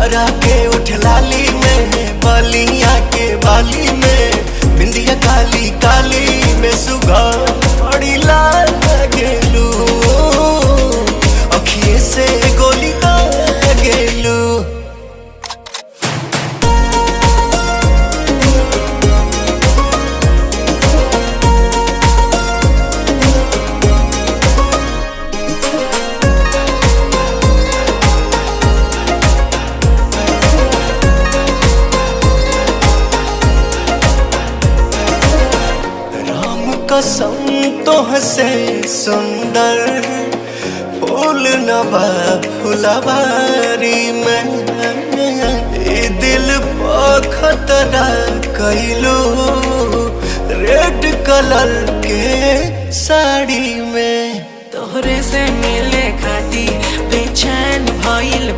हरा के उठ लाली में, बलिया के बाली में, बिंदिया काली काली में सुगंध बड़ी लाल गेलू, अखिए से गोली दाग गेलू। कसम तोहसे सुंदर फूल नबा फुलवारी में, ए दिल पर खतरा कैलू रेड कलर के साड़ी में। तोहरे से मिले खाती बेचैन भइल